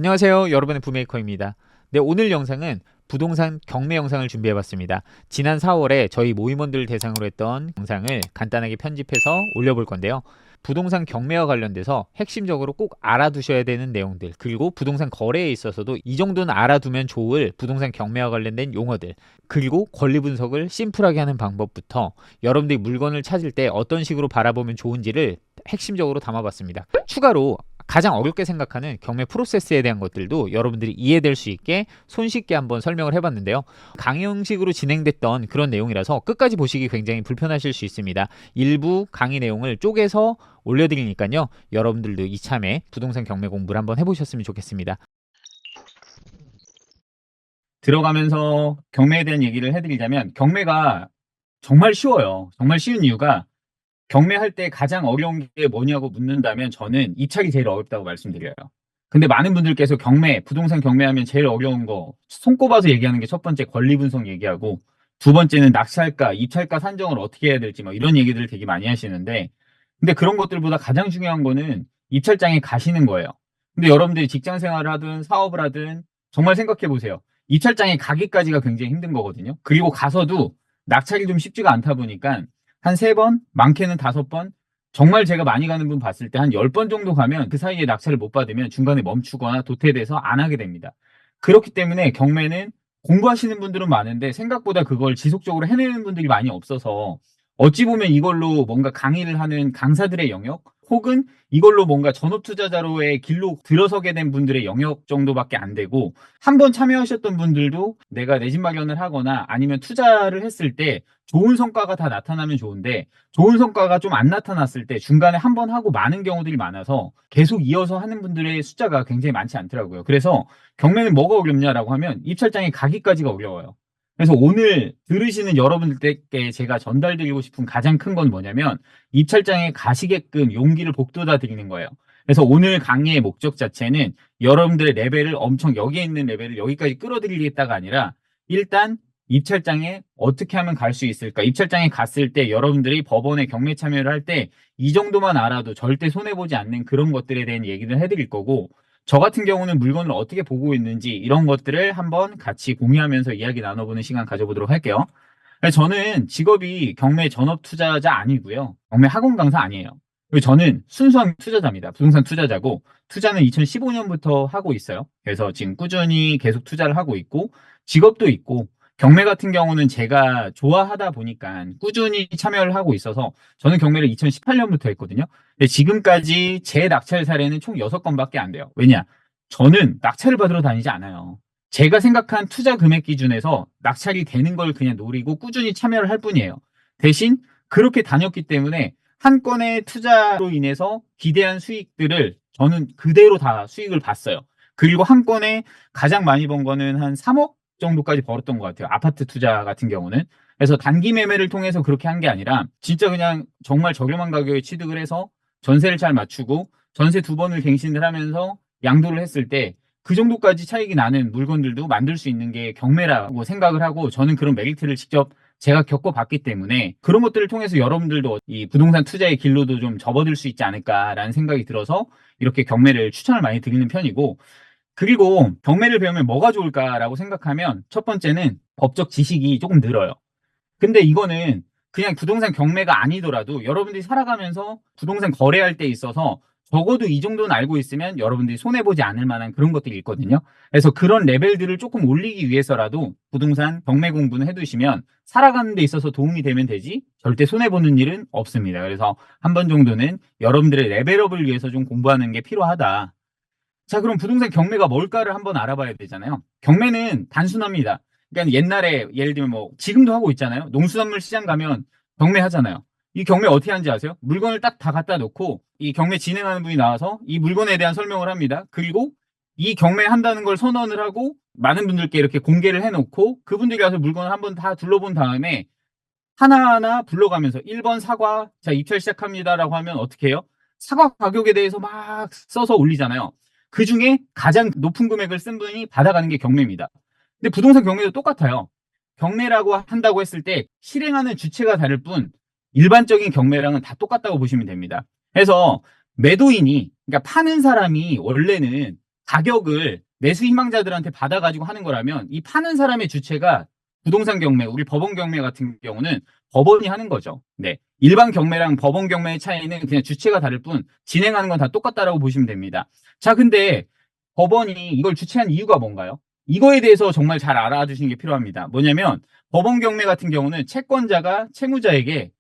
안녕하세요. 여러분의 부메이커입니다. 네, 오늘 영상은 부동산 경매 영상을 준비해봤습니다. 지난 4월에 저희 모임원들 대상으로 했던 영상을 간단하게 편집해서 올려볼 건데요. 부동산 경매와 관련돼서 핵심적으로 꼭 알아두셔야 되는 내용들, 그리고 부동산 거래에 있어서도 이 정도는 알아두면 좋을 부동산 경매와 관련된 용어들, 그리고 권리 분석을 심플하게 하는 방법부터 여러분들이 물건을 찾을 때 어떤 식으로 바라보면 좋은지를 핵심적으로 담아봤습니다. 추가로 가장 어렵게 생각하는 경매 프로세스에 대한 것들도 여러분들이 이해될 수 있게 손쉽게 한번 설명을 해봤는데요. 강의 형식으로 진행됐던 그런 내용이라서 끝까지 보시기 굉장히 불편하실 수 있습니다. 일부 강의 내용을 쪼개서 올려드리니까요. 여러분들도 이참에 부동산 경매 공부를 한번 해보셨으면 좋겠습니다. 들어가면서 경매에 대한 얘기를 해드리자면 경매가 정말 쉬워요. 정말 쉬운 이유가 경매할 때 가장 어려운 게 뭐냐고 묻는다면 저는 입찰이 제일 어렵다고 말씀드려요. 근데 많은 분들께서 부동산 경매하면 제일 어려운 거 손꼽아서 얘기하는 게 첫 번째 권리 분석 얘기하고 두 번째는 낙찰가, 입찰가 산정을 어떻게 해야 될지 뭐 이런 얘기들을 되게 많이 하시는데 근데 그런 것들보다 가장 중요한 거는 입찰장에 가시는 거예요. 근데 여러분들이 직장 생활을 하든 사업을 하든 정말 생각해 보세요. 입찰장에 가기까지가 굉장히 힘든 거거든요. 그리고 가서도 낙찰이 좀 쉽지가 않다 보니까 한 3번, 많게는 5번, 정말 제가 많이 가는 분 봤을 때 한 10번 정도 가면 그 사이에 낙찰을 못 받으면 중간에 멈추거나 도태돼서 안 하게 됩니다. 그렇기 때문에 경매는 공부하시는 분들은 많은데 생각보다 그걸 지속적으로 해내는 분들이 많이 없어서 어찌 보면 이걸로 뭔가 강의를 하는 강사들의 영역 혹은 이걸로 뭔가 전업 투자자로의 길로 들어서게 된 분들의 영역 정도밖에 안 되고 한 번 참여하셨던 분들도 내가 내 집 마련을 하거나 아니면 투자를 했을 때 좋은 성과가 다 나타나면 좋은데 좋은 성과가 좀 안 나타났을 때 중간에 한 번 하고 많은 경우들이 많아서 계속 이어서 하는 분들의 숫자가 굉장히 많지 않더라고요. 그래서 경매는 뭐가 어렵냐라고 하면 입찰장에 가기까지가 어려워요. 그래서 오늘 들으시는 여러분들께 제가 전달드리고 싶은 가장 큰 건 뭐냐면 입찰장에 가시게끔 용기를 북돋아 드리는 거예요. 그래서 오늘 강의의 목적 자체는 여러분들의 레벨을 엄청 여기에 있는 레벨을 여기까지 끌어들이겠다가 아니라 일단 입찰장에 어떻게 하면 갈 수 있을까? 입찰장에 갔을 때 여러분들이 법원에 경매 참여를 할 때 이 정도만 알아도 절대 손해보지 않는 그런 것들에 대한 얘기를 해드릴 거고 저 같은 경우는 물건을 어떻게 보고 있는지 이런 것들을 한번 같이 공유하면서 이야기 나눠보는 시간 가져보도록 할게요. 저는 직업이 경매 전업 투자자 아니고요. 경매 학원 강사 아니에요. 그리고 저는 순수한 투자자입니다. 부동산 투자자고 투자는 2015년부터 하고 있어요. 그래서 지금 꾸준히 계속 투자를 하고 있고 직업도 있고 경매 같은 경우는 제가 좋아하다 보니까 꾸준히 참여를 하고 있어서 저는 경매를 2018년부터 했거든요. 근데 지금까지 제 낙찰 사례는 총 6건밖에 안 돼요. 왜냐? 저는 낙찰을 받으러 다니지 않아요. 제가 생각한 투자 금액 기준에서 낙찰이 되는 걸 그냥 노리고 꾸준히 참여를 할 뿐이에요. 대신 그렇게 다녔기 때문에 한 건의 투자로 인해서 기대한 수익들을 저는 그대로 다 수익을 봤어요. 그리고 한 건에 가장 많이 번 거는 한 3억 정도까지 벌었던 것 같아요. 아파트 투자 같은 경우는. 그래서 단기 매매를 통해서 그렇게 한 게 아니라 진짜 그냥 정말 저렴한 가격에 취득을 해서 전세를 잘 맞추고 전세 2번을 갱신을 하면서 양도를 했을 때 그 정도까지 차익이 나는 물건들도 만들 수 있는 게 경매라고 생각을 하고 저는 그런 메리트를 직접 제가 겪어봤기 때문에 그런 것들을 통해서 여러분들도 이 부동산 투자의 길로도 좀 접어들 수 있지 않을까라는 생각이 들어서 이렇게 경매를 추천을 많이 드리는 편이고 그리고 경매를 배우면 뭐가 좋을까라고 생각하면 첫 번째는 법적 지식이 조금 늘어요. 근데 이거는 그냥 부동산 경매가 아니더라도 여러분들이 살아가면서 부동산 거래할 때 있어서 적어도 이 정도는 알고 있으면 여러분들이 손해보지 않을 만한 그런 것들이 있거든요. 그래서 그런 레벨들을 조금 올리기 위해서라도 부동산 경매 공부는 해두시면 살아가는 데 있어서 도움이 되면 되지 절대 손해보는 일은 없습니다. 그래서 한 번 정도는 여러분들의 레벨업을 위해서 좀 공부하는 게 필요하다. 자, 그럼 부동산 경매가 뭘까를 한번 알아봐야 되잖아요. 경매는 단순합니다. 그러니까 옛날에 예를 들면 뭐 지금도 하고 있잖아요. 농수산물 시장 가면 경매하잖아요. 이 경매 어떻게 하는지 아세요? 물건을 딱 다 갖다 놓고 이 경매 진행하는 분이 나와서 이 물건에 대한 설명을 합니다. 그리고 이 경매한다는 걸 선언을 하고 많은 분들께 이렇게 공개를 해놓고 그분들이 가서 물건을 한번 다 둘러본 다음에 하나하나 불러가면서 1번 사과, 자, 입찰 시작합니다라고 하면 어떻게 해요? 사과 가격에 대해서 막 써서 올리잖아요. 그 중에 가장 높은 금액을 쓴 분이 받아가는 게 경매입니다. 근데 부동산 경매도 똑같아요. 경매라고 한다고 했을 때 실행하는 주체가 다를 뿐 일반적인 경매랑은 다 똑같다고 보시면 됩니다. 그래서 매도인이, 그러니까 파는 사람이 원래는 가격을 매수 희망자들한테 받아가지고 하는 거라면 이 파는 사람의 주체가 부동산 경매, 우리 법원 경매 같은 경우는 법원이 하는 거죠. 네. 일반 경매랑 법원 경매의 차이는 그냥 주체가 다를 뿐 진행하는 건 다 똑같다라고 보시면 됩니다. 자, 근데 법원이 이걸 주최한 이유가 뭔가요? 이거에 대해서 정말 잘 알아두시는 게 필요합니다. 뭐냐면 법원 경매 같은 경우는 채권자가 채무자에게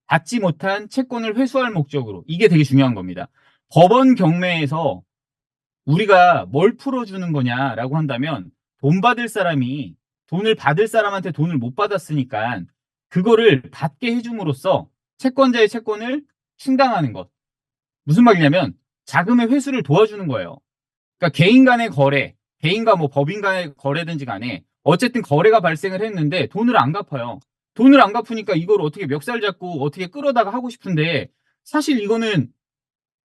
받지 못한 채권을 회수할 목적으로, 이게 되게 중요한 겁니다. 법원 경매에서 우리가 뭘 풀어주는 거냐라고 한다면 돈 받을 사람이 돈을 받을 사람한테 돈을 못 받았으니까 그거를 받게 해줌으로써 채권자의 채권을 충당하는 것. 무슨 말이냐면 자금의 회수를 도와주는 거예요. 그러니까 개인 간의 거래, 개인과 뭐 법인 간의 거래든지 간에 어쨌든 거래가 발생을 했는데 돈을 안 갚아요. 돈을 안 갚으니까 이걸 어떻게 멱살 잡고 어떻게 끌어다가 하고 싶은데 사실 이거는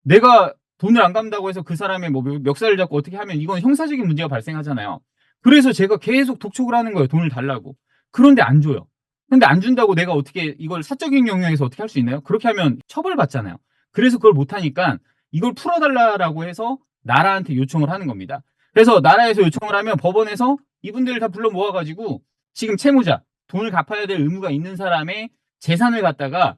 내가 돈을 안 갚는다고 해서 그 사람의 뭐 멱살을 잡고 어떻게 하면 이건 형사적인 문제가 발생하잖아요. 그래서 제가 계속 독촉을 하는 거예요. 돈을 달라고. 그런데 안 줘요. 근데 안 준다고 내가 어떻게 이걸 사적인 영역에서 어떻게 할 수 있나요? 그렇게 하면 처벌받잖아요. 그래서 그걸 못하니까 이걸 풀어달라고 해서 나라한테 요청을 하는 겁니다. 그래서 나라에서 요청을 하면 법원에서 이분들을 다 불러 모아가지고 지금 채무자, 돈을 갚아야 될 의무가 있는 사람의 재산을 갖다가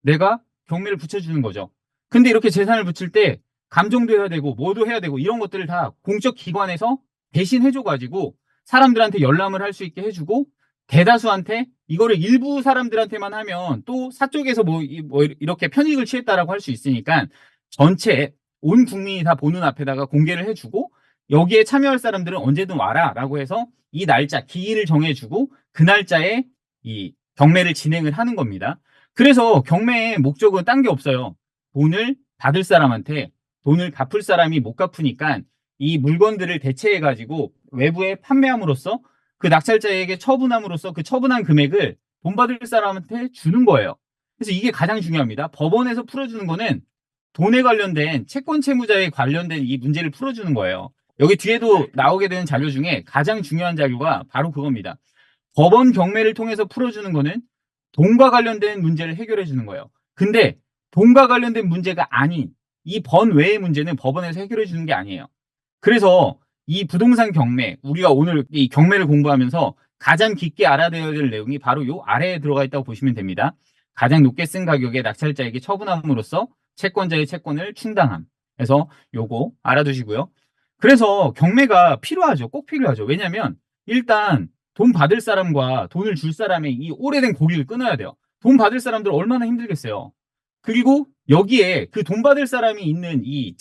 내가 경매를 붙여주는 거죠. 근데 이렇게 재산을 붙일 때 감정도 해야 되고 뭐도 해야 되고 이런 것들을 다 공적 기관에서 대신 해줘가지고 사람들한테 열람을 할 수 있게 해주고 대다수한테 이거를 일부 사람들한테만 하면 또 사쪽에서 뭐 이렇게 편익을 취했다라고 할 수 있으니까 전체 온 국민이 다 보는 앞에다가 공개를 해주고 여기에 참여할 사람들은 언제든 와라라고 해서 이 날짜 기일을 정해주고 그 날짜에 이 경매를 진행을 하는 겁니다. 그래서 경매의 목적은 딴 게 없어요. 돈을 받을 사람한테 돈을 갚을 사람이 못 갚으니까 이 물건들을 대체해가지고 외부에 판매함으로써 그 낙찰자에게 처분함으로써 그 처분한 금액을 돈 받을 사람한테 주는 거예요. 그래서 이게 가장 중요합니다. 법원에서 풀어주는 거는 돈에 관련된 채권 채무자에 관련된 이 문제를 풀어주는 거예요. 여기 뒤에도 나오게 되는 자료 중에 가장 중요한 자료가 바로 그겁니다. 법원 경매를 통해서 풀어주는 거는 돈과 관련된 문제를 해결해 주는 거예요. 근데 돈과 관련된 문제가 아닌 이 번외의 문제는 법원에서 해결해 주는 게 아니에요. 그래서 이 부동산 경매, 우리가 오늘 이 경매를 공부하면서 가장 깊게 알아둬야 될 내용이 바로 요 아래에 들어가 있다고 보시면 됩니다. 가장 높게 쓴 가격에 낙찰자에게 처분함으로써 채권자의 채권을 충당함. 그래서 요거 알아두시고요. 그래서 경매가 필요하죠. 꼭 필요하죠. 왜냐하면 일단 돈 받을 사람과 돈을 줄 사람의 이 오래된 고리를 끊어야 돼요. 돈 받을 사람들 얼마나 힘들겠어요. 그리고 여기에 그 돈 받을 사람이 있는 이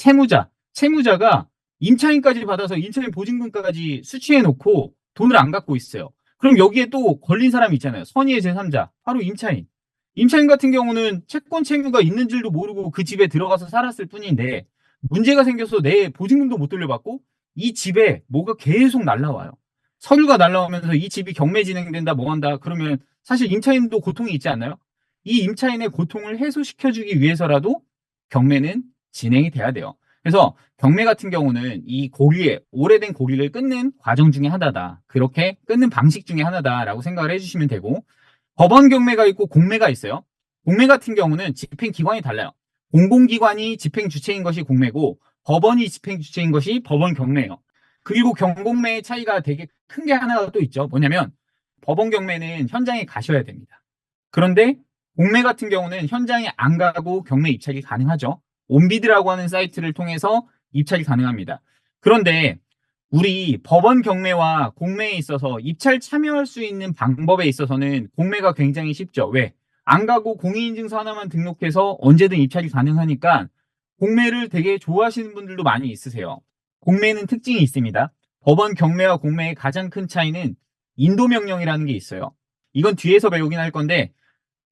채무자가 임차인까지 받아서 임차인 보증금까지 수취해 놓고 돈을 안 갚고 있어요. 그럼 여기에 또 걸린 사람이 있잖아요. 선의의 제3자, 바로 임차인. 임차인 같은 경우는 채권 채무가 있는 줄도 모르고 그 집에 들어가서 살았을 뿐인데 문제가 생겨서 내 보증금도 못 돌려받고 이 집에 뭐가 계속 날라와요. 서류가 날라오면서 이 집이 경매 진행된다, 뭐 한다, 그러면 사실 임차인도 고통이 있지 않나요? 이 임차인의 고통을 해소시켜주기 위해서라도 경매는 진행이 돼야 돼요. 그래서 경매 같은 경우는 이 고리에, 오래된 고리를 끊는 과정 중에 하나다. 그렇게 끊는 방식 중에 하나다라고 생각을 해주시면 되고, 법원 경매가 있고 공매가 있어요. 공매 같은 경우는 집행기관이 달라요. 공공기관이 집행 주체인 것이 공매고 법원이 집행 주체인 것이 법원 경매예요. 그리고 경공매의 차이가 되게 큰 게 하나가 또 있죠. 뭐냐면 법원 경매는 현장에 가셔야 됩니다. 그런데 공매 같은 경우는 현장에 안 가고 경매 입찰이 가능하죠. 온비드라고 하는 사이트를 통해서 입찰이 가능합니다. 그런데 우리 법원 경매와 공매에 있어서 입찰 참여할 수 있는 방법에 있어서는 공매가 굉장히 쉽죠. 왜? 안 가고 공인인증서 하나만 등록해서 언제든 입찰이 가능하니까 공매를 되게 좋아하시는 분들도 많이 있으세요. 공매는 특징이 있습니다. 법원 경매와 공매의 가장 큰 차이는 인도명령이라는 게 있어요. 이건 뒤에서 배우긴 할 건데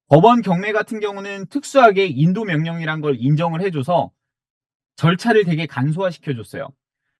법원 경매 같은 경우는 특수하게 인도명령이란 걸 인정을 해줘서 절차를 되게 간소화시켜줬어요.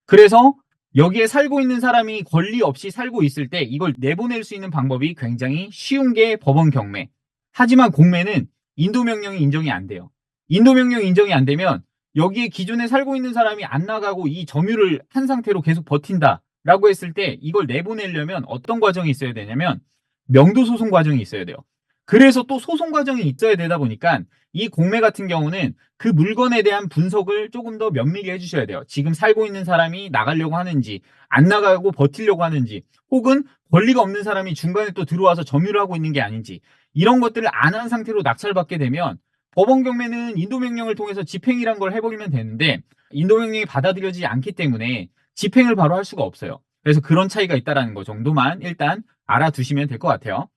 그래서 여기에 살고 있는 사람이 권리 없이 살고 있을 때 이걸 내보낼 수 있는 방법이 굉장히 쉬운 게 법원 경매. 하지만 공매는 인도명령이 인정이 안 돼요. 인도명령이 인정이 안 되면 여기에 기존에 살고 있는 사람이 안 나가고 이 점유를 한 상태로 계속 버틴다라고 했을 때 이걸 내보내려면 어떤 과정이 있어야 되냐면 명도소송 과정이 있어야 돼요. 그래서 또 소송 과정이 있어야 되다 보니까 이 공매 같은 경우는 그 물건에 대한 분석을 조금 더 면밀히 해주셔야 돼요. 지금 살고 있는 사람이 나가려고 하는지, 안 나가고 버티려고 하는지, 혹은 권리가 없는 사람이 중간에 또 들어와서 점유를 하고 있는 게 아닌지, 이런 것들을 안 한 상태로 낙찰받게 되면 법원 경매는 인도명령을 통해서 집행이란 걸 해버리면 되는데, 인도명령이 받아들여지지 않기 때문에 집행을 바로 할 수가 없어요. 그래서 그런 차이가 있다는 거 정도만 일단 알아두시면 될 것 같아요.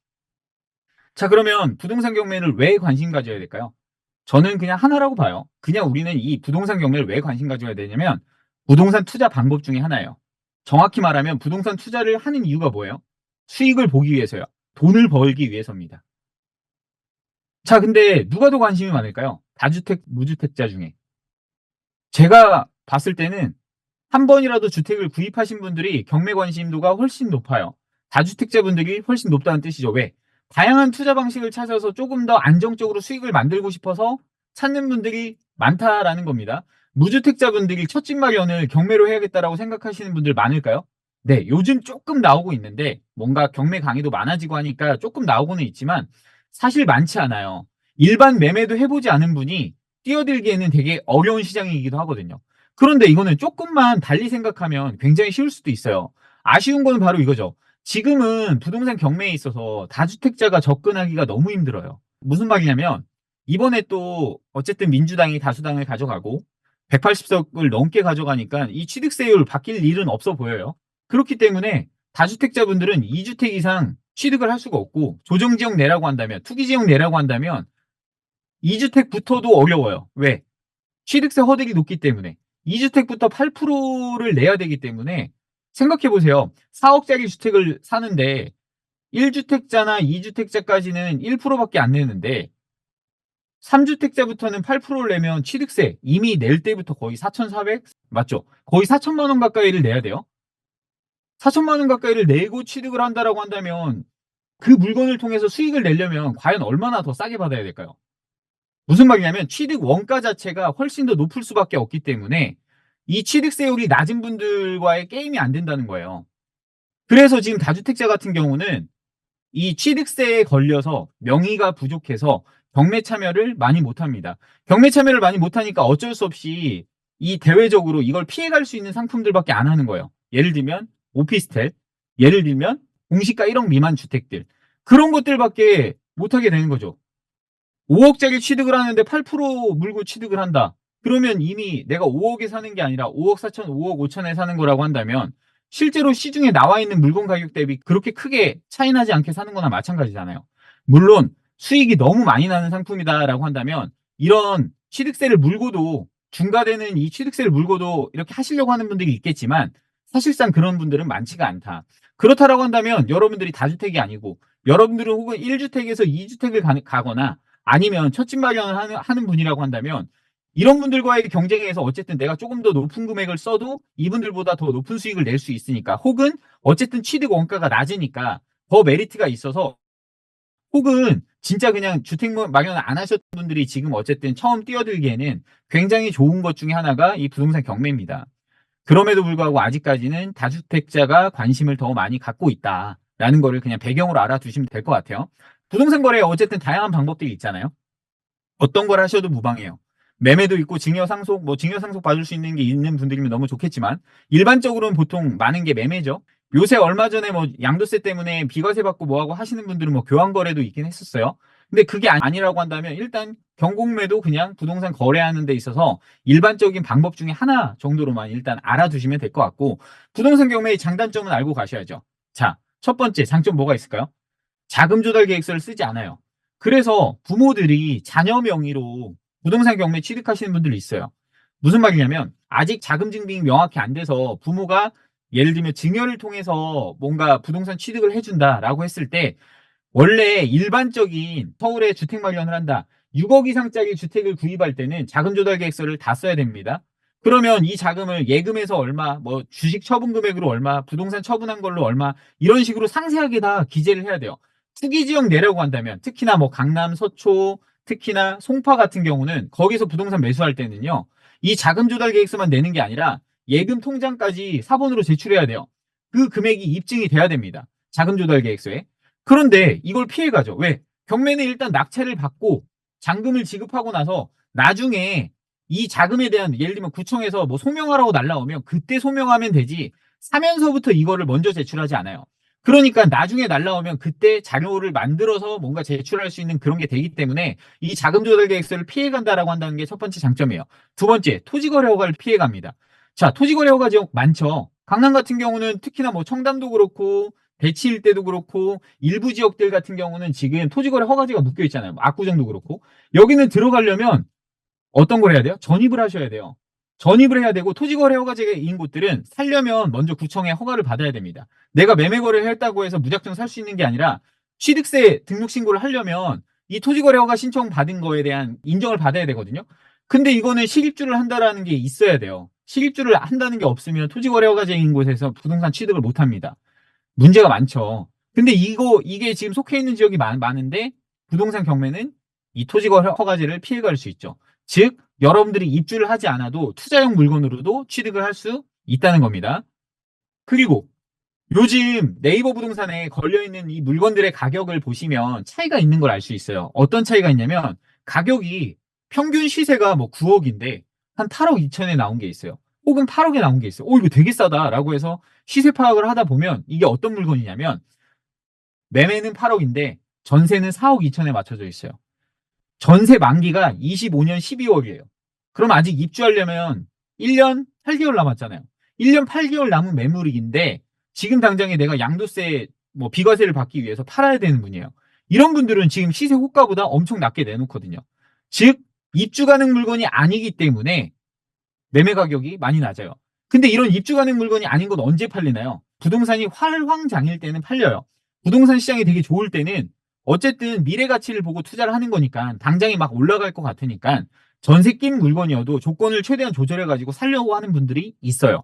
자, 그러면 부동산 경매를 왜 관심 가져야 될까요? 저는 그냥 하나라고 봐요. 그냥 우리는 이 부동산 경매를 왜 관심 가져야 되냐면 부동산 투자 방법 중에 하나예요. 정확히 말하면 부동산 투자를 하는 이유가 뭐예요? 수익을 보기 위해서요. 돈을 벌기 위해서입니다. 자, 근데 누가 더 관심이 많을까요? 다주택, 무주택자 중에. 제가 봤을 때는 한 번이라도 주택을 구입하신 분들이 경매 관심도가 훨씬 높아요. 다주택자분들이 훨씬 높다는 뜻이죠. 왜? 다양한 투자 방식을 찾아서 조금 더 안정적으로 수익을 만들고 싶어서 찾는 분들이 많다라는 겁니다. 무주택자분들이 첫 집 마련을 경매로 해야겠다라고 생각하시는 분들 많을까요? 네, 요즘 조금 나오고 있는데 뭔가 경매 강의도 많아지고 하니까 조금 나오고는 있지만 사실 많지 않아요. 일반 매매도 해보지 않은 분이 뛰어들기에는 되게 어려운 시장이기도 하거든요. 그런데 이거는 조금만 달리 생각하면 굉장히 쉬울 수도 있어요. 아쉬운 건 바로 이거죠. 지금은 부동산 경매에 있어서 다주택자가 접근하기가 너무 힘들어요. 무슨 말이냐면 이번에 또 어쨌든 민주당이 다수당을 가져가고 180석을 넘게 가져가니까 이 취득세율 바뀔 일은 없어 보여요. 그렇기 때문에 다주택자분들은 2주택 이상 취득을 할 수가 없고 조정지역 내라고 한다면 투기지역 내라고 한다면 2주택부터도 어려워요. 왜? 취득세 허들이 높기 때문에 2주택부터 8%를 내야 되기 때문에 생각해 보세요. 4억짜리 주택을 사는데 1주택자나 2주택자까지는 1%밖에 안 내는데 3주택자부터는 8%를 내면 취득세 이미 낼 때부터 거의 4,400 맞죠? 거의 4천만 원 가까이를 내야 돼요. 4천만 원 가까이를 내고 취득을 한다라고 한다면 그 물건을 통해서 수익을 내려면 과연 얼마나 더 싸게 받아야 될까요? 무슨 말이냐면 취득 원가 자체가 훨씬 더 높을 수밖에 없기 때문에 이 취득세율이 낮은 분들과의 게임이 안 된다는 거예요. 그래서 지금 다주택자 같은 경우는 이 취득세에 걸려서 명의가 부족해서 경매 참여를 많이 못합니다. 경매 참여를 많이 못하니까 어쩔 수 없이 이 대외적으로 이걸 피해갈 수 있는 상품들밖에 안 하는 거예요. 예를 들면 오피스텔, 예를 들면 공시가 1억 미만 주택들 그런 것들밖에 못하게 되는 거죠. 5억짜리 취득을 하는데 8% 물고 취득을 한다. 그러면 이미 내가 5억에 사는 게 아니라 5억 4천, 5억 5천에 사는 거라고 한다면 실제로 시중에 나와 있는 물건 가격 대비 그렇게 크게 차이 나지 않게 사는 거나 마찬가지잖아요. 물론 수익이 너무 많이 나는 상품이다라고 한다면 이런 취득세를 물고도 중과되는 이 취득세를 물고도 이렇게 하시려고 하는 분들이 있겠지만 사실상 그런 분들은 많지가 않다. 그렇다라고 한다면 여러분들이 다주택이 아니고 여러분들은 혹은 1주택에서 2주택을 가거나 아니면 첫 집 마련을 하는 분이라고 한다면 이런 분들과의 경쟁에서 어쨌든 내가 조금 더 높은 금액을 써도 이분들보다 더 높은 수익을 낼 수 있으니까 혹은 어쨌든 취득 원가가 낮으니까 더 메리트가 있어서 혹은 진짜 그냥 주택 마련을 안 하셨던 분들이 지금 어쨌든 처음 뛰어들기에는 굉장히 좋은 것 중에 하나가 이 부동산 경매입니다. 그럼에도 불구하고 아직까지는 다주택자가 관심을 더 많이 갖고 있다라는 거를 그냥 배경으로 알아두시면 될 것 같아요. 부동산 거래에 어쨌든 다양한 방법들이 있잖아요. 어떤 걸 하셔도 무방해요. 매매도 있고 증여 상속, 증여 상속 받을 수 있는 게 있는 분들이면 너무 좋겠지만 일반적으로는 보통 많은 게 매매죠. 요새 얼마 전에 양도세 때문에 비과세 받고 뭐하고 하시는 분들은 교환 거래도 있긴 했었어요. 근데 그게 아니라고 한다면 일단 경공매도 그냥 부동산 거래하는 데 있어서 일반적인 방법 중에 하나 정도로만 일단 알아두시면 될 것 같고 부동산 경매의 장단점은 알고 가셔야죠. 자, 첫 번째 장점 뭐가 있을까요? 자금 조달 계획서를 쓰지 않아요. 그래서 부모들이 자녀 명의로 부동산 경매 취득하시는 분들이 있어요. 무슨 말이냐면 아직 자금 증빙이 명확히 안 돼서 부모가 예를 들면 증여를 통해서 뭔가 부동산 취득을 해준다라고 했을 때 원래 일반적인 서울에 주택 마련을 한다. 6억 이상짜리 주택을 구입할 때는 자금 조달 계획서를 다 써야 됩니다. 그러면 이 자금을 예금에서 얼마, 주식 처분 금액으로 얼마, 부동산 처분한 걸로 얼마 이런 식으로 상세하게 다 기재를 해야 돼요. 투기 지역 내려고 한다면 특히나 강남, 서초, 특히나 송파 같은 경우는 거기서 부동산 매수할 때는요. 이 자금 조달 계획서만 내는 게 아니라 예금 통장까지 사본으로 제출해야 돼요. 그 금액이 입증이 돼야 됩니다. 자금 조달 계획서에. 그런데 이걸 피해가죠. 왜? 경매는 일단 낙찰을 받고 잔금을 지급하고 나서 나중에 이 자금에 대한 예를 들면 구청에서 뭐 소명하라고 날라오면 그때 소명하면 되지 사면서부터 이거를 먼저 제출하지 않아요. 그러니까 나중에 날라오면 그때 자료를 만들어서 뭔가 제출할 수 있는 그런 게 되기 때문에 이 자금 조달 계획서를 피해간다라고 한다는 게 첫 번째 장점이에요. 두 번째, 토지거래 허가를 피해갑니다. 자, 토지거래 허가 지역 많죠. 강남 같은 경우는 특히나 뭐 청담도 그렇고 대치 일대도 그렇고 일부 지역들 같은 경우는 지금 토지거래 허가제가 묶여 있잖아요. 뭐 압구정도 그렇고. 여기는 들어가려면 어떤 걸 해야 돼요? 전입을 하셔야 돼요. 전입을 해야 되고 토지거래 허가제인 곳들은 살려면 먼저 구청에 허가를 받아야 됩니다. 내가 매매 거래를 했다고 해서 무작정 살 수 있는 게 아니라 취득세 등록 신고를 하려면 이 토지거래 허가 신청 받은 거에 대한 인정을 받아야 되거든요. 근데 이거는 실입주를 한다라는 게 있어야 돼요. 실입주를 한다는 게 없으면 토지거래 허가제인 곳에서 부동산 취득을 못 합니다. 문제가 많죠. 근데 이게 지금 속해 있는 지역이 많은데 부동산 경매는 이 토지거래 허가제를 피해갈 수 있죠. 즉, 여러분들이 입주를 하지 않아도 투자용 물건으로도 취득을 할 수 있다는 겁니다. 그리고 요즘 네이버 부동산에 걸려있는 이 물건들의 가격을 보시면 차이가 있는 걸 알 수 있어요. 어떤 차이가 있냐면 가격이 평균 시세가 뭐 9억인데 한 8억 2천에 나온 게 있어요. 혹은 8억에 나온 게 있어요. 이거 되게 싸다라고 해서 시세 파악을 하다 보면 이게 어떤 물건이냐면 매매는 8억인데 전세는 4억 2천에 맞춰져 있어요. 전세 만기가 25년 12월이에요. 그럼 아직 입주하려면 1년 8개월 남았잖아요. 1년 8개월 남은 매물인데 지금 당장에 내가 양도세, 뭐 비과세를 받기 위해서 팔아야 되는 분이에요. 이런 분들은 지금 시세 호가보다 엄청 낮게 내놓거든요. 즉, 입주 가능 물건이 아니기 때문에 매매 가격이 많이 낮아요. 근데 이런 입주 가능 물건이 아닌 건 언제 팔리나요? 부동산이 활황장일 때는 팔려요. 부동산 시장이 되게 좋을 때는 어쨌든 미래 가치를 보고 투자를 하는 거니까 당장에 막 올라갈 것 같으니까 전세 낀 물건이어도 조건을 최대한 조절해 가지고 살려고 하는 분들이 있어요.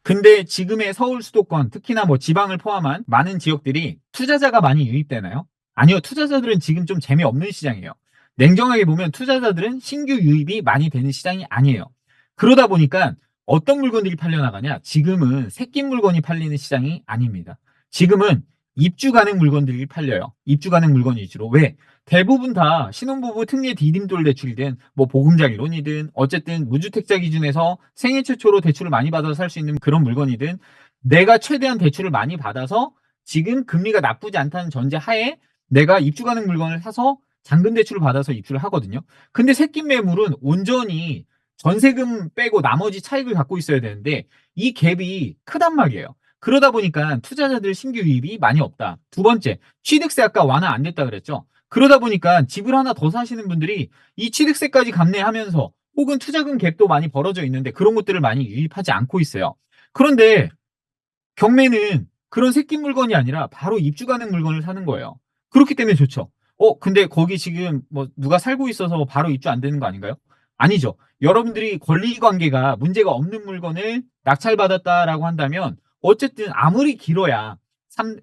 근데 지금의 서울 수도권, 특히나 뭐 지방을 포함한 많은 지역들이 투자자가 많이 유입되나요? 아니요, 투자자들은 지금 좀 재미없는 시장이에요. 냉정하게 보면 투자자들은 신규 유입이 많이 되는 시장이 아니에요. 그러다 보니까 어떤 물건들이 팔려나가냐? 지금은 새낀 물건이 팔리는 시장이 아닙니다. 지금은 입주 가능 물건들이 팔려요. 입주 가능 물건 위주로. 왜? 대부분 다 신혼부부 특례 디딤돌 대출이든 뭐 보금자리론이든 어쨌든 무주택자 기준에서 생애 최초로 대출을 많이 받아서 살 수 있는 그런 물건이든 내가 최대한 대출을 많이 받아서 지금 금리가 나쁘지 않다는 전제 하에 내가 입주 가능 물건을 사서 잔금 대출을 받아서 입주를 하거든요. 근데 새낀 매물은 온전히 전세금 빼고 나머지 차익을 갖고 있어야 되는데 이 갭이 크단 말이에요. 그러다 보니까 투자자들 신규 유입이 많이 없다. 두 번째, 취득세 아까 완화 안 됐다 그랬죠. 그러다 보니까 집을 하나 더 사시는 분들이 이 취득세까지 감내하면서 혹은 투자금 갭도 많이 벌어져 있는데 그런 것들을 많이 유입하지 않고 있어요. 그런데 경매는 그런 새끼 물건이 아니라 바로 입주 가능 물건을 사는 거예요. 그렇기 때문에 좋죠. 근데 거기 지금 뭐 누가 살고 있어서 바로 입주 안 되는 거 아닌가요? 아니죠. 여러분들이 권리 관계가 문제가 없는 물건을 낙찰받았다라고 한다면 어쨌든 아무리 길어야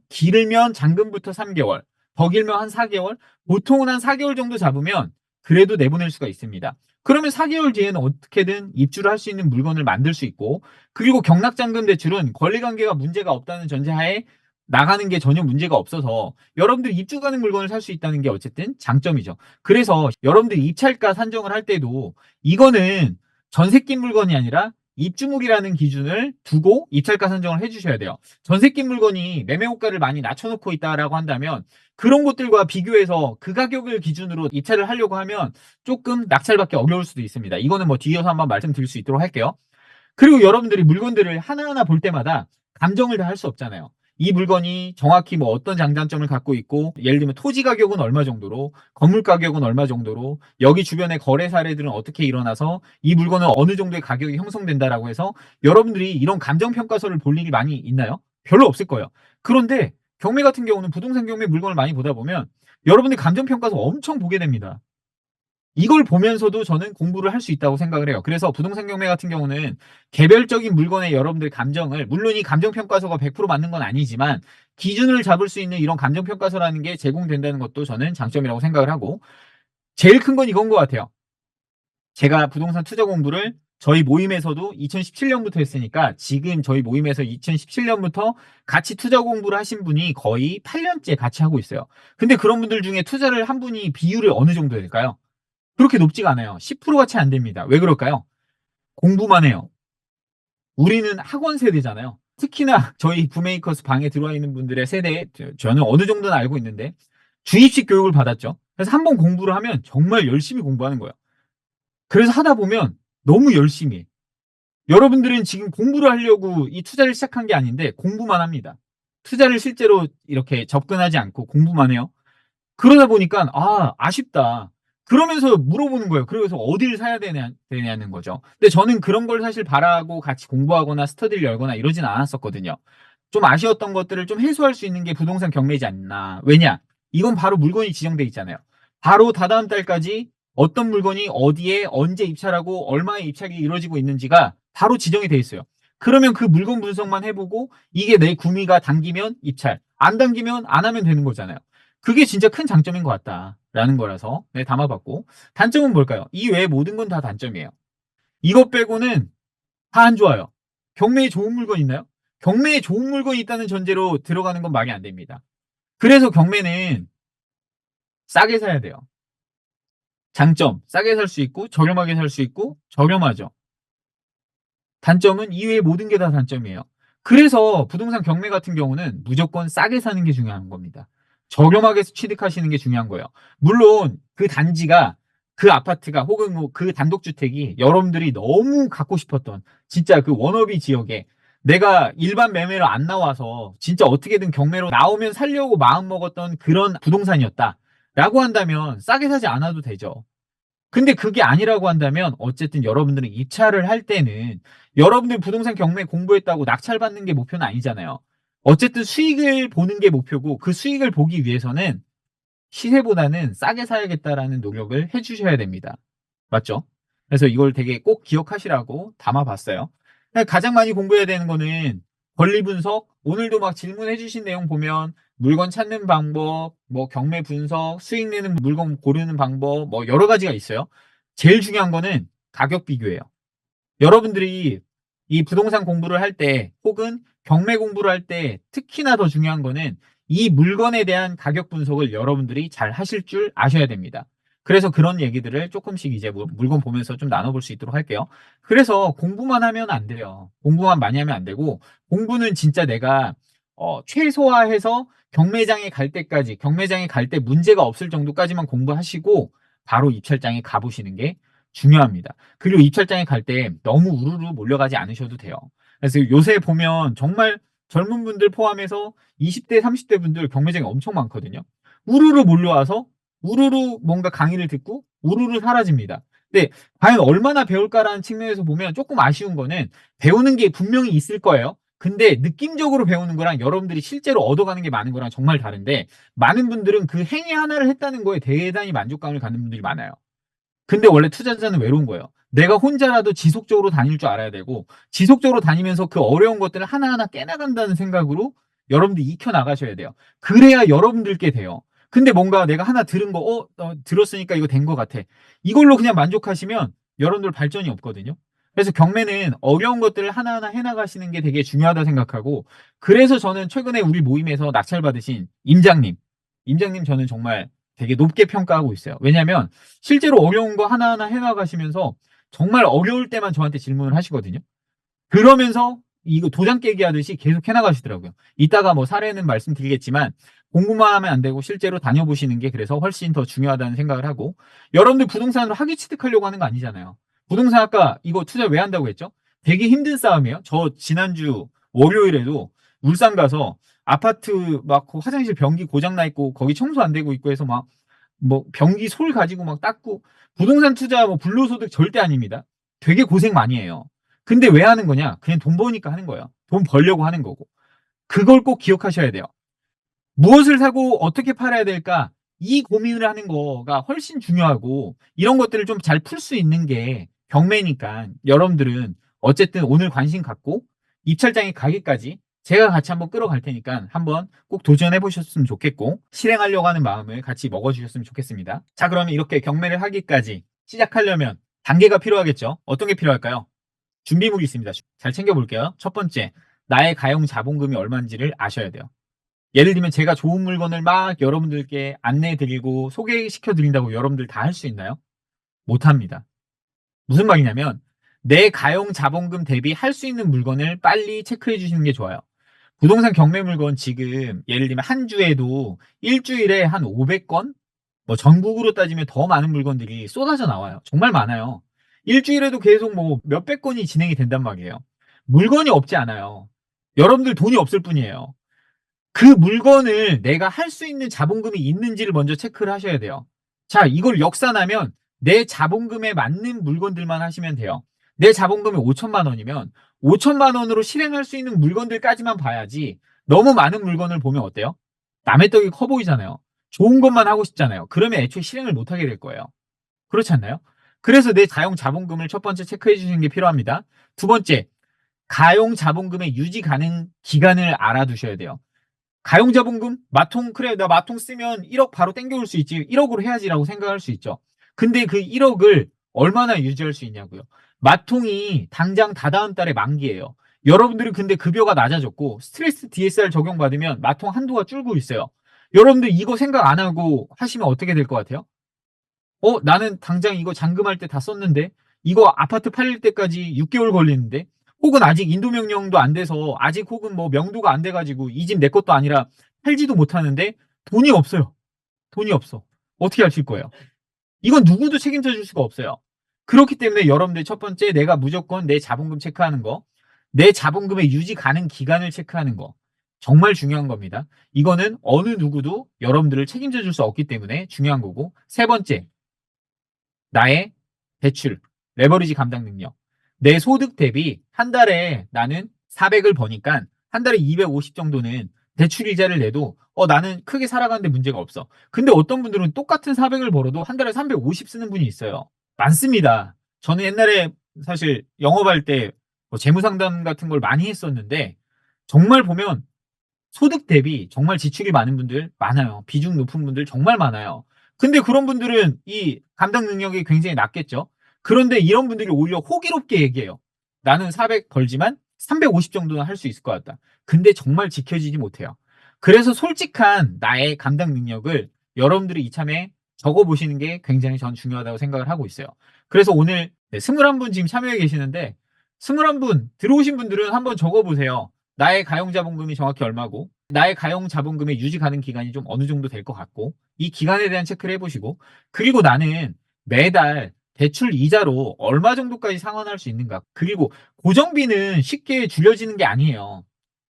길면 잔금부터 3개월, 더 길면 한 4개월, 보통은 한 4개월 정도 잡으면 그래도 내보낼 수가 있습니다. 그러면 4개월 뒤에는 어떻게든 입주를 할 수 있는 물건을 만들 수 있고 그리고 경락잔금 대출은 권리관계가 문제가 없다는 전제하에 나가는 게 전혀 문제가 없어서 여러분들이 입주 가능 물건을 살 수 있다는 게 어쨌든 장점이죠. 그래서 여러분들이 입찰가 산정을 할 때도 이거는 전세 낀 물건이 아니라 입주목이라는 기준을 두고 입찰가 산정을 해주셔야 돼요. 전세 낀 물건이 매매호가를 많이 낮춰놓고 있다라고 한다면 그런 것들과 비교해서 그 가격을 기준으로 입찰을 하려고 하면 조금 낙찰받기 어려울 수도 있습니다. 이거는 뭐 뒤에서 한번 말씀드릴 수 있도록 할게요. 그리고 여러분들이 물건들을 하나하나 볼 때마다 감정을 다 할 수 없잖아요. 이 물건이 정확히 뭐 어떤 장단점을 갖고 있고 예를 들면 토지 가격은 얼마 정도로 건물 가격은 얼마 정도로 여기 주변의 거래 사례들은 어떻게 일어나서 이 물건은 어느 정도의 가격이 형성된다라고 해서 여러분들이 이런 감정 평가서를 볼 일이 많이 있나요? 별로 없을 거예요. 그런데 경매 같은 경우는 부동산 경매 물건을 많이 보다 보면 여러분들 감정 평가서 엄청 보게 됩니다. 이걸 보면서도 저는 공부를 할 수 있다고 생각을 해요. 그래서 부동산 경매 같은 경우는 개별적인 물건의 여러분들 감정을 물론 이 감정평가서가 100% 맞는 건 아니지만 기준을 잡을 수 있는 이런 감정평가서라는 게 제공된다는 것도 저는 장점이라고 생각을 하고 제일 큰 건 이건 것 같아요. 제가 부동산 투자 공부를 저희 모임에서도 2017년부터 했으니까 지금 저희 모임에서 2017년부터 같이 투자 공부를 하신 분이 거의 8년째 같이 하고 있어요. 근데 그런 분들 중에 투자를 한 분이 비율이 어느 정도 될까요? 그렇게 높지가 않아요. 10%가 채 안 됩니다. 왜 그럴까요? 공부만 해요. 우리는 학원 세대잖아요. 특히나 저희 부메이커스 방에 들어와 있는 분들의 세대에 저는 어느 정도는 알고 있는데 주입식 교육을 받았죠. 그래서 한 번 공부를 하면 정말 열심히 공부하는 거예요. 그래서 하다 보면 너무 열심히 해. 여러분들은 지금 공부를 하려고 이 투자를 시작한 게 아닌데 공부만 합니다. 투자를 실제로 이렇게 접근하지 않고 공부만 해요. 그러다 보니까 아쉽다. 그러면서 물어보는 거예요. 그래서 어디를 사야 되냐는 거죠. 근데 저는 그런 걸 사실 바라고 같이 공부하거나 스터디를 열거나 이러진 않았었거든요. 좀 아쉬웠던 것들을 좀 해소할 수 있는 게 부동산 경매이지 않나. 왜냐? 이건 바로 물건이 지정돼 있잖아요. 바로 다다음 달까지 어떤 물건이 어디에 언제 입찰하고 얼마의 입찰이 이루어지고 있는지가 바로 지정이 돼 있어요. 그러면 그 물건 분석만 해보고 이게 내 구미가 당기면 입찰, 안 당기면 안 하면 되는 거잖아요. 그게 진짜 큰 장점인 것 같다라는 거라서 네, 담아봤고 단점은 뭘까요? 이 외에 모든 건 다 단점이에요. 이것 빼고는 다 안 좋아요. 경매에 좋은 물건 있나요? 경매에 좋은 물건이 있다는 전제로 들어가는 건 말이 안 됩니다. 그래서 경매는 싸게 사야 돼요. 장점, 싸게 살 수 있고 저렴하게 살 수 있고 저렴하죠. 단점은 이외의 모든 게 다 단점이에요. 그래서 부동산 경매 같은 경우는 무조건 싸게 사는 게 중요한 겁니다. 저렴하게 취득하시는 게 중요한 거예요. 물론 그 단지가 그 아파트가 혹은 뭐 그 단독주택이 여러분들이 너무 갖고 싶었던 진짜 그 워너비 지역에 내가 일반 매매로 안 나와서 진짜 어떻게든 경매로 나오면 살려고 마음먹었던 그런 부동산이었다라고 한다면 싸게 사지 않아도 되죠. 근데 그게 아니라고 한다면 어쨌든 여러분들은 입찰을 할 때는 여러분들 부동산 경매 공부했다고 낙찰받는 게 목표는 아니잖아요. 어쨌든 수익을 보는 게 목표고 그 수익을 보기 위해서는 시세보다는 싸게 사야겠다라는 노력을 해주셔야 됩니다. 맞죠? 그래서 이걸 되게 꼭 기억하시라고 담아봤어요. 가장 많이 공부해야 되는 거는 권리 분석. 오늘도 막 질문해 주신 내용 보면 물건 찾는 방법, 뭐 경매 분석, 수익 내는 물건 고르는 방법, 뭐 여러 가지가 있어요. 제일 중요한 거는 가격 비교예요. 여러분들이 이 부동산 공부를 할 때 혹은 경매 공부를 할 때 특히나 더 중요한 거는 이 물건에 대한 가격 분석을 여러분들이 잘 하실 줄 아셔야 됩니다. 그래서 그런 얘기들을 조금씩 이제 물건 보면서 좀 나눠볼 수 있도록 할게요. 그래서 공부만 하면 안 돼요. 공부만 많이 하면 안 되고 공부는 진짜 내가 최소화해서 경매장에 갈 때까지 경매장에 갈 때 문제가 없을 정도까지만 공부하시고 바로 입찰장에 가보시는 게 중요합니다. 그리고 입찰장에 갈 때 너무 우르르 몰려가지 않으셔도 돼요. 그래서 요새 보면 정말 젊은 분들 포함해서 20대, 30대 분들 경매장에 엄청 많거든요. 우르르 몰려와서 우르르 뭔가 강의를 듣고 우르르 사라집니다. 근데 과연 얼마나 배울까라는 측면에서 보면 조금 아쉬운 거는 배우는 게 분명히 있을 거예요. 근데 느낌적으로 배우는 거랑 여러분들이 실제로 얻어가는 게 많은 거랑 정말 다른데 많은 분들은 그 행위 하나를 했다는 거에 대단히 만족감을 갖는 분들이 많아요. 근데 원래 투자자는 외로운 거예요. 내가 혼자라도 지속적으로 다닐 줄 알아야 되고 지속적으로 다니면서 그 어려운 것들을 하나하나 깨나간다는 생각으로 여러분들이 익혀 나가셔야 돼요. 그래야 여러분들께 돼요. 근데 뭔가 내가 하나 들은 거, 들었으니까 이거 된 것 같아. 이걸로 그냥 만족하시면 여러분들 발전이 없거든요. 그래서 경매는 어려운 것들을 하나하나 해나가시는 게 되게 중요하다 생각하고 그래서 저는 최근에 우리 모임에서 낙찰받으신 임장님 저는 정말 되게 높게 평가하고 있어요. 왜냐하면 실제로 어려운 거 하나하나 해나가시면서 정말 어려울 때만 저한테 질문을 하시거든요. 그러면서 이거 도장 깨기 하듯이 계속 해나가시더라고요. 이따가 뭐 사례는 말씀드리겠지만 공부만 하면 안 되고 실제로 다녀보시는 게 그래서 훨씬 더 중요하다는 생각을 하고 여러분들 부동산으로 학위 취득하려고 하는 거 아니잖아요. 부동산 아까 이거 투자 왜 한다고 했죠? 되게 힘든 싸움이에요. 저 지난주 월요일에도 울산 가서 아파트 막 화장실 변기 고장 나 있고 거기 청소 안 되고 있고 해서 막 뭐 변기 솔 가지고 막 닦고 부동산 투자 뭐 불로소득 절대 아닙니다. 되게 고생 많이 해요. 근데 왜 하는 거냐? 그냥 돈 버니까 하는 거예요. 돈 벌려고 하는 거고. 그걸 꼭 기억하셔야 돼요. 무엇을 사고 어떻게 팔아야 될까? 이 고민을 하는 거가 훨씬 중요하고 이런 것들을 좀 잘 풀 수 있는 게 경매니까 여러분들은 어쨌든 오늘 관심 갖고 입찰장에 가기까지 제가 같이 한번 끌어갈 테니까 한번 꼭 도전해 보셨으면 좋겠고 실행하려고 하는 마음을 같이 먹어주셨으면 좋겠습니다. 자, 그러면 이렇게 경매를 하기까지 시작하려면 단계가 필요하겠죠. 어떤 게 필요할까요? 준비물이 있습니다. 잘 챙겨볼게요. 첫 번째, 나의 가용 자본금이 얼마인지를 아셔야 돼요. 예를 들면 제가 좋은 물건을 막 여러분들께 안내해드리고 소개시켜드린다고 여러분들 다 할 수 있나요? 못합니다. 무슨 말이냐면 내 가용 자본금 대비 할 수 있는 물건을 빨리 체크해 주시는 게 좋아요. 부동산 경매 물건 지금 예를 들면 한 주에도 일주일에 한 500건? 뭐 전국으로 따지면 더 많은 물건들이 쏟아져 나와요. 정말 많아요. 일주일에도 계속 뭐 몇백 건이 진행이 된단 말이에요. 물건이 없지 않아요. 여러분들 돈이 없을 뿐이에요. 그 물건을 내가 할 수 있는 자본금이 있는지를 먼저 체크를 하셔야 돼요. 자, 이걸 역산하면 내 자본금에 맞는 물건들만 하시면 돼요. 내 자본금이 5천만 원이면 5천만 원으로 실행할 수 있는 물건들까지만 봐야지 너무 많은 물건을 보면 어때요? 남의 떡이 커 보이잖아요. 좋은 것만 하고 싶잖아요. 그러면 애초에 실행을 못 하게 될 거예요. 그렇지 않나요? 그래서 내 가용 자본금을 첫 번째 체크해 주시는 게 필요합니다. 두 번째, 가용 자본금의 유지 가능 기간을 알아두셔야 돼요. 가용자본금? 마통, 그래, 나 마통 쓰면 1억 바로 땡겨올 수 있지. 1억으로 해야지라고 생각할 수 있죠. 근데 그 1억을 얼마나 유지할 수 있냐고요. 마통이 당장 다다음 달에 만기예요. 여러분들은 근데 급여가 낮아졌고 스트레스 DSR 적용받으면 마통 한도가 줄고 있어요. 여러분들 이거 생각 안 하고 하시면 어떻게 될 것 같아요? 나는 당장 이거 잔금할 때 다 썼는데 이거 아파트 팔릴 때까지 6개월 걸리는데 혹은 아직 인도 명령도 안 돼서 아직 혹은 뭐 명도가 안 돼가지고 이 집 내 것도 아니라 팔지도 못하는데 돈이 없어요. 돈이 없어. 어떻게 하실 거예요? 이건 누구도 책임져 줄 수가 없어요. 그렇기 때문에 여러분들 첫 번째 내가 무조건 내 자본금 체크하는 거, 내 자본금의 유지 가능 기간을 체크하는 거 정말 중요한 겁니다. 이거는 어느 누구도 여러분들을 책임져 줄 수 없기 때문에 중요한 거고 세 번째 나의 대출, 레버리지 감당 능력. 내 소득 대비 한 달에 나는 400을 버니까 한 달에 250 정도는 대출 이자를 내도 나는 크게 살아가는데 문제가 없어. 근데 어떤 분들은 똑같은 400을 벌어도 한 달에 350 쓰는 분이 있어요. 많습니다. 저는 옛날에 사실 영업할 때뭐 재무상담 같은 걸 많이 했었는데 정말 보면 소득 대비 정말 지출이 많은 분들 많아요. 비중 높은 분들 정말 많아요. 근데 그런 분들은 이 감당 능력이 굉장히 낮겠죠. 그런데 이런 분들이 오히려 호기롭게 얘기해요. 나는 400 벌지만 350 정도는 할 수 있을 것 같다. 근데 정말 지켜지지 못해요. 그래서 솔직한 나의 감당 능력을 여러분들이 이참에 적어보시는 게 굉장히 전 중요하다고 생각을 하고 있어요. 그래서 오늘 21분 지금 참여해 계시는데 21분 들어오신 분들은 한번 적어보세요. 나의 가용자본금이 정확히 얼마고 나의 가용자본금의 유지 가능 기간이 좀 어느 정도 될 것 같고 이 기간에 대한 체크를 해보시고 그리고 나는 매달 대출 이자로 얼마 정도까지 상환할 수 있는가 그리고 고정비는 쉽게 줄여지는 게 아니에요.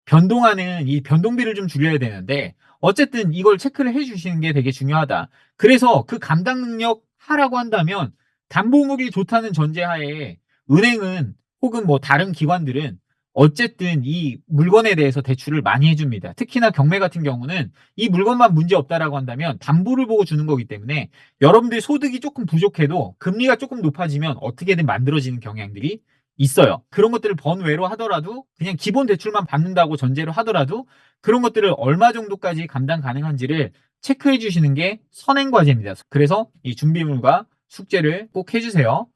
변동하는 이 변동비를 좀 줄여야 되는데 어쨌든 이걸 체크를 해주시는 게 되게 중요하다. 그래서 그 감당 능력 하라고 한다면 담보물이 좋다는 전제하에 은행은 혹은 뭐 다른 기관들은 어쨌든 이 물건에 대해서 대출을 많이 해줍니다. 특히나 경매 같은 경우는 이 물건만 문제 없다라고 한다면 담보를 보고 주는 거기 때문에 여러분들 소득이 조금 부족해도 금리가 조금 높아지면 어떻게든 만들어지는 경향들이 있어요. 그런 것들을 번외로 하더라도 그냥 기본 대출만 받는다고 전제로 하더라도 그런 것들을 얼마 정도까지 감당 가능한지를 체크해 주시는 게 선행 과제입니다. 그래서 이 준비물과 숙제를 꼭 해주세요.